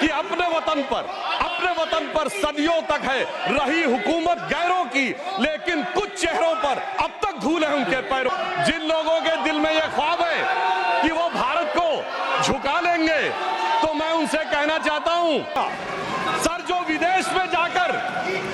कि अपने वतन पर सदियों तक है रही हुकूमत गैरों की, लेकिन कुछ चेहरों पर अब तक धूल है उनके पैरों। जिन लोगों के दिल में यह ख्वाब है कि वो भारत को झुका लेंगे, तो मैं उनसे कहना चाहता हूं, सर, जो विदेश में जाकर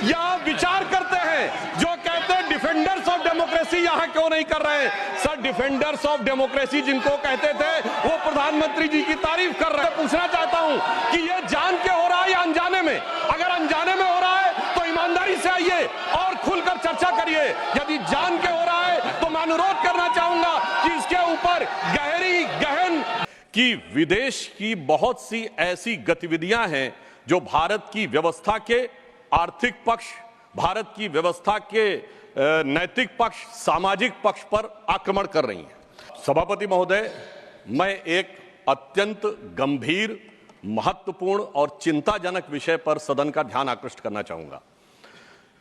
यहां विचार करते हैं, जो कहते हैं डिफेंडर्स ऑफ डेमोक्रेसी, यहां क्यों नहीं कर रहे हैं? सर, डिफेंडर्स ऑफ डेमोक्रेसी जिनको कहते थे, वो प्रधानमंत्री जी की तारीफ कर रहे हैं। पूछना चाहता हूं कि ये जान के हो रहा है या अनजाने में? अगर अनजाने में हो रहा है तो ईमानदारी से आइए और खुलकर चर्चा करिए। यदि जान के हो रहा है तो मैं अनुरोध करना चाहूंगा कि इसके ऊपर गहन कि विदेश की बहुत सी ऐसी गतिविधियां हैं जो भारत की व्यवस्था के आर्थिक पक्ष, भारत की व्यवस्था के नैतिक पक्ष, सामाजिक पक्ष पर आक्रमण कर रही हैं। सभापति महोदय, मैं एक अत्यंत गंभीर, महत्वपूर्ण और चिंताजनक विषय पर सदन का ध्यान आकृष्ट करना चाहूंगा।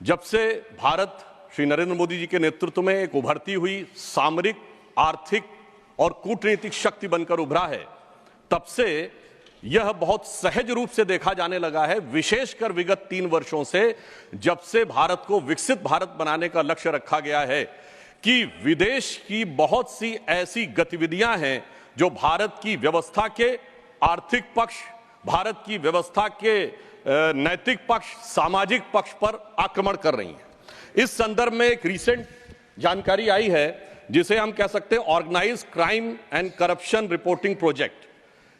जब से भारत श्री नरेंद्र मोदी जी के नेतृत्व में एक उभरती हुई सामरिक, आर्थिक और कूटनीतिक शक्ति बनकर उभरा है, तब से यह बहुत सहज रूप से देखा जाने लगा है, विशेषकर विगत 3 वर्षों से, जब से भारत को विकसित भारत बनाने का लक्ष्य रखा गया है, कि विदेश की बहुत सी ऐसी गतिविधियां हैं जो भारत की व्यवस्था के आर्थिक पक्ष, भारत की व्यवस्था के नैतिक पक्ष, सामाजिक पक्ष पर आक्रमण कर रही हैं। इस संदर्भ में एक रिसेंट जानकारी आई है जिसे हम कह सकते हैं organised crime and corruption reporting project.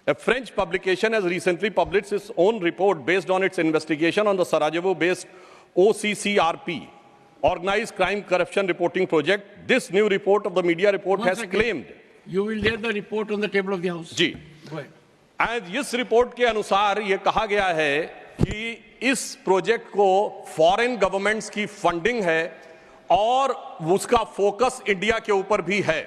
A French publication has recently published its own report based on its investigation on the Sarajevo-based OCCRP, Organized Crime Corruption Reporting Project. This new report of the media report has claimed. You will lay the report on the table of the House. जी। Go ahead. And इस report के अनुसार ये कहा गया है कि इस प्रोजेक्ट को फॉरेन गवर्नमेंट्स की फंडिंग है और उसका फोकस इंडिया के ऊपर भी है,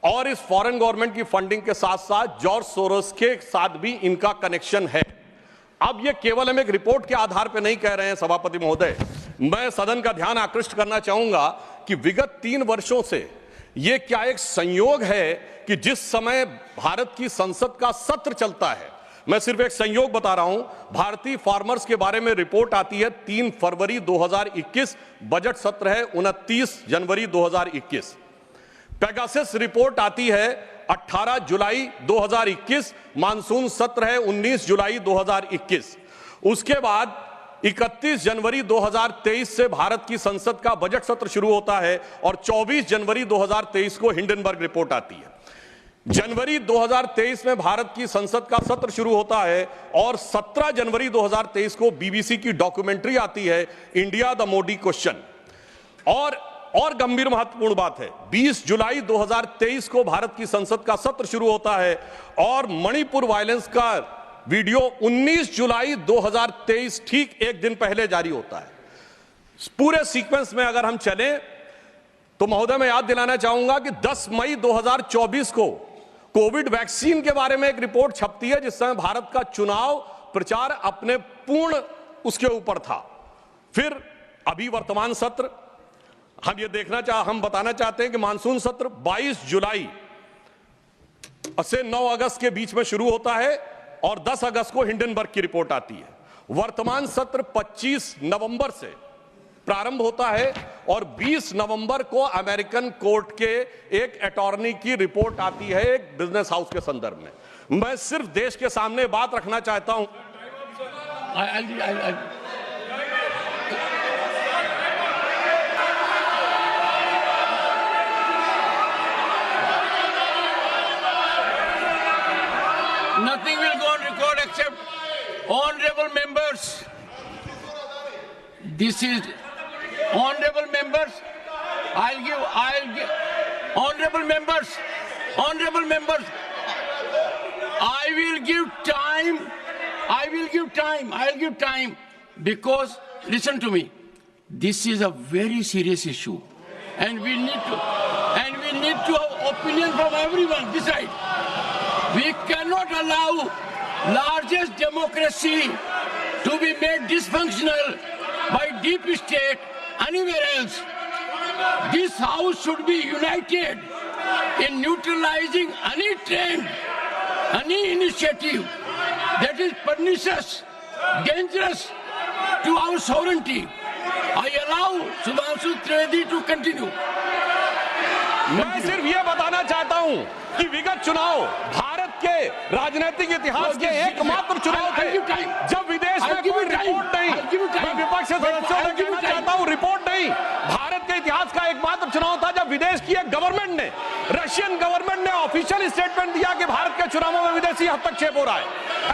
और इस फॉरेन गवर्नमेंट की फंडिंग के साथ साथ जॉर्ज सोरोस के साथ भी इनका कनेक्शन है। अब ये केवल हम एक रिपोर्ट के आधार पर नहीं कह रहे हैं सभापति महोदय, मैं सदन का ध्यान आकृष्ट करना चाहूंगा कि विगत 3 वर्षों से ये क्या एक संयोग है कि जिस समय भारत की संसद का सत्र चलता है, मैं सिर्फ एक संयोग बता रहा हूं, भारतीय फार्मर्स के बारे में रिपोर्ट आती है 3 फरवरी 2021, बजट सत्र है 29 जनवरी 2021। पेगासस रिपोर्ट आती है 18 जुलाई 2021, मानसून सत्र है 19 जुलाई 2021। उसके बाद 31 जनवरी 2023 से भारत की संसद का बजट सत्र शुरू होता है और 24 जनवरी 2023 को हिंडनबर्ग रिपोर्ट आती है। जनवरी 2023 में भारत की संसद का सत्र शुरू होता है और 17 जनवरी 2023 को बीबीसी की डॉक्यूमेंट्री आती है, इंडिया द मोदी क्वेश्चन। और गंभीर महत्वपूर्ण बात है, 20 जुलाई 2023 को भारत की संसद का सत्र शुरू होता है और मणिपुर वायलेंस का वीडियो 19 जुलाई 2023, ठीक एक दिन पहले जारी होता है। पूरे सीक्वेंस में अगर हम चलें तो महोदय मैं याद दिलाना चाहूंगा कि 10 मई 2024 को कोविड वैक्सीन के बारे में एक रिपोर्ट छपती है, जिस समय भारत का चुनाव प्रचार अपने पूर्ण उसके ऊपर था। फिर अभी वर्तमान सत्र हम बताना चाहते हैं कि मानसून सत्र 22 जुलाई से 9 अगस्त के बीच में शुरू होता है और 10 अगस्त को हिंडनबर्ग की रिपोर्ट आती है। वर्तमान सत्र 25 नवंबर से प्रारंभ होता है और 20 नवंबर को अमेरिकन कोर्ट के एक अटॉर्नी की रिपोर्ट आती है एक बिजनेस हाउस के संदर्भ में। मैं सिर्फ देश के सामने बात रखना चाहता हूं। Nothing will go on record except honorable members. This is honorable members. I'll give honorable members. I will give time because listen to me. This is a very serious issue, and we need to have opinion from everyone this side. We cannot allow largest democracy to be made dysfunctional by deep state anywhere else. This house should be united in neutralizing any trend, any initiative that is pernicious, dangerous to our sovereignty. I allow Sudhanshu Trivedi to continue. मैं सिर्फ ये बताना चाहता हूं कि विगत चुनाव भारत के राजनीतिक इतिहास के एकमात्र चुनाव थे जब विदेश में कोई रिपोर्ट नहीं, मैं विपक्ष के सदस्यों से कहना चाहता हूं, रिपोर्ट नहीं, भारत के इतिहास का एकमात्र चुनाव था जब विदेश की एक गवर्नमेंट ने, रशियन गवर्नमेंट ने ऑफिशियल स्टेटमेंट दिया कि भारत के चुनावों में विदेशी हस्तक्षेप हो रहा है।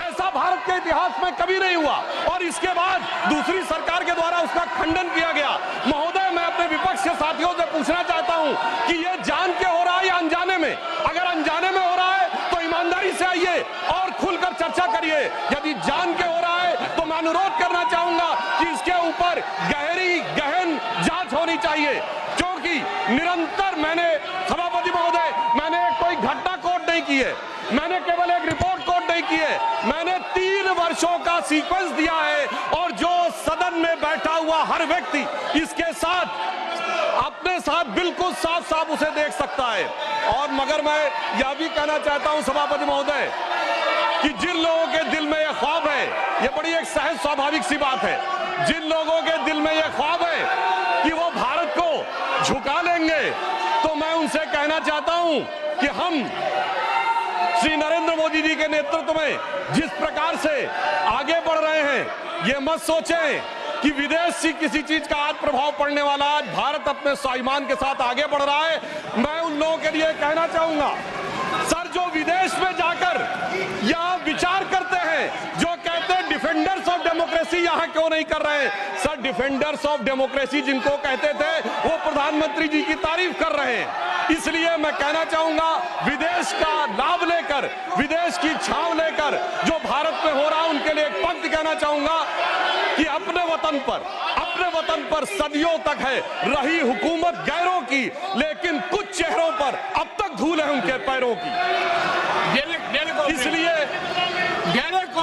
ऐसा भारत के इतिहास में कभी नहीं हुआ और इसके बाद दूसरी सरकार के द्वारा उसका खंडन किया गया। महोदय, मैं अपने विपक्ष के साथियों से पूछना चाहता हूं कि ये जान के हो रहा है या अनजाने में? अगर अनजाने में हो रहा है तो ईमानदारी से आइए और खुलकर चर्चा करिए। यदि जान के हो रहा है तो मैं अनुरोध करना चाहूंगा कि इसके ऊपर गहन जांच होनी चाहिए, क्योंकि निरंतर मैंने, सभापति महोदय, मैंने कोई घटना कोट नहीं की है, मैंने केवल एक रिपोर्ट कोट नहीं की है, मैंने 3 वर्षों का सीक्वेंस दिया है और जो सदन में बैठा हुआ हर व्यक्ति इसके साथ, अपने साथ बिल्कुल साफ साफ उसे देख सकता है। और मगर मैं यह भी कहना चाहता हूं सभापति महोदय कि जिन लोगों के दिल में यह ख्वाब है, यह बड़ी एक सहज स्वाभाविक सी बात है, जिन लोगों के दिल में यह ख्वाब है कि वो भारत को झुका लेंगे, तो मैं उनसे कहना चाहता हूं कि हम श्री नरेंद्र मोदी जी के नेतृत्व में जिस प्रकार से आगे बढ़ रहे हैं, ये मत सोचें कि विदेश से किसी चीज का आज प्रभाव पड़ने वाला। आज भारत अपने स्वाभिमान के साथ आगे बढ़ रहा है। मैं उन लोगों के लिए कहना चाहूंगा, सर, जो विदेश में जाकर यह विचार करते हैं, जो कहते हैं डिफेंडर्स ऑफ डेमोक्रेसी यहां क्यों नहीं कर रहे हैं? सर, डिफेंडर्स ऑफ डेमोक्रेसी जिनको कहते थे वो प्रधानमंत्री जी की तारीफ कर रहे हैं। इसलिए मैं कहना चाहूंगा, विदेश का लाभ लेकर, विदेश की छांव लेकर जो भारत में हो रहा है, उनके लिए एक पंक्ति कहना चाहूंगा कि अपने वतन पर सदियों तक है रही हुकूमत गैरों की, लेकिन कुछ चेहरों पर अब तक धूल है उनके पैरों की। इसलिए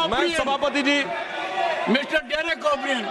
मैं सभापति जी, मिस्टर डेरेक ओब्रियन,